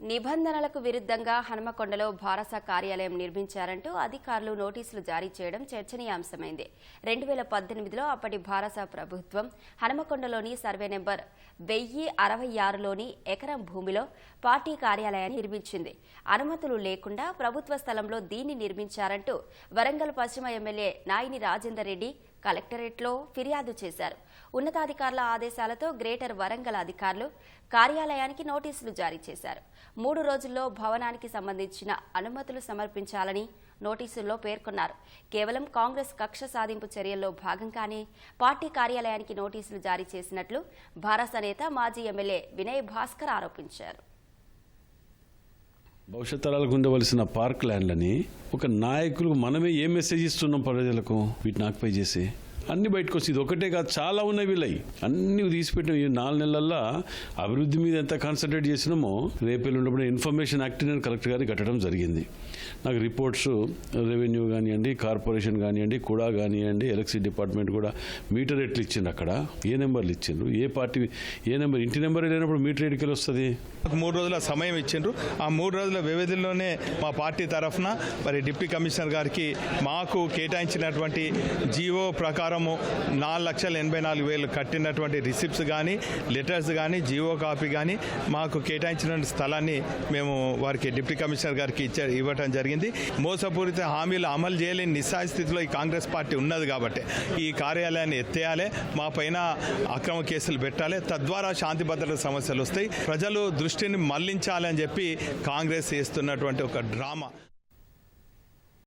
నిబంధనలకు విరుద్ధంగా హనుమకొండలో భారస కార్యాలయం నిర్మించారంటూ అధికారులు నోటీసులు జారీ చేయడం చర్చనీయాంశమైంది. 2018లో అప్పటి భారస ప్రభుత్వం హనుమకొండలోని సర్వే నెంబర్ 1066లోని ఎకరం భూమిలో పార్టీ కార్యాలయాన్ని నిర్మించింది. అనుమతులు లేకుండా ప్రభుత్వ స్థలంలో దీన్ని నిర్మించారంటూ వరంగల్ పశ్చిమ ఎమ్మెల్యే నాయిని రాజేందర్ రెడ్డి కలెక్టరేట్లో ఫిర్యాదు చేశారు. ఉన్నతాధికారుల ఆదేశాలతో గ్రేటర్ వరంగల్ అధికారులు కార్యాలయానికి నోటీసులు జారీ చేశారు. 3 రోజుల్లో భవనానికి సంబంధించిన అనుమతులు సమర్పించాలని నోటీసుల్లో పేర్కొన్నారు. కేవలం కాంగ్రెస్ కక్ష సాధింపు చర్యల్లో భాగంగానే పార్టీ కార్యాలయానికి నోటీసులు జారీ చేసినట్లు భారస నేత మాజీ ఎమ్మెల్యే వినయ్ భాస్కర్ ఆరోపించారు. భవిష్యత్ తరాలకు ఉండవలసిన పార్క్ ల్యాండ్లని ఒక నాయకులకు మనమే ఏ మెసేజ్ ఇస్తున్నాం ప్రజలకు? వీటిని ఆక్యుపై చేసి అన్ని బయటకు వచ్చి ఇది ఒకటే కాదు, చాలా ఉన్నాయి. వీళ్ళవి అన్ని తీసిపెట్టిన ఈ 4 నెలల్లో అభివృద్ధి మీద ఎంత కాన్సన్ట్రేట్ చేసినామో రేపు ఉన్నప్పుడు ఇన్ఫర్మేషన్ యాక్ట్ నేను కలెక్టర్ గారికి కట్టడం జరిగింది. నాకు రిపోర్ట్స్ రెవెన్యూ కానివ్వండి, కార్పొరేషన్ కానివ్వండి, కూడా కానివ్వండి, ఎలక్ట్రిసిటీ డిపార్ట్మెంట్ కూడా మీటర్ రేట్లు ఇచ్చిండ్రు. అక్కడ ఏ నెంబర్లు ఇచ్చిండ్రు, ఏ పార్టీ ఏ నెంబర్, ఇంటి నెంబర్ లేనప్పుడు మీటర్ రేటుకి వస్తుంది. 3 రోజుల సమయం ఇచ్చిండ్రు. ఆ 3 రోజుల వ్యవధిలోనే మా పార్టీ తరఫున మరి డిప్యూటీ కమిషనర్ గారికి మాకు కేటాయించినటువంటి జీవో ప్రకారము 4,84,000 కట్టినటువంటి రిసిప్ట్స్ కానీ, లెటర్స్ కానీ, జీవో కాపీ కానీ మాకు కేటాయించిన స్థలాన్ని మేము వారికి డిప్యూటీ కమిషనర్ గారికి ఇవ్వటం జరిగింది. మోసపూరిత హామీలు అమలు చేయలేని నిస్సాయ స్థితిలో ఈ కాంగ్రెస్ పార్టీ ఉన్నది కాబట్టి ఈ కార్యాలయాన్ని ఎత్తేయాలి, మా పైన అక్రమ కేసులు పెట్టాలి, తద్వారా శాంతి భద్రత సమస్యలు వస్తాయి, ప్రజలు దృష్టిని మళ్లించాలని చెప్పి కాంగ్రెస్ చేస్తున్నటువంటి ఒక డ్రామా.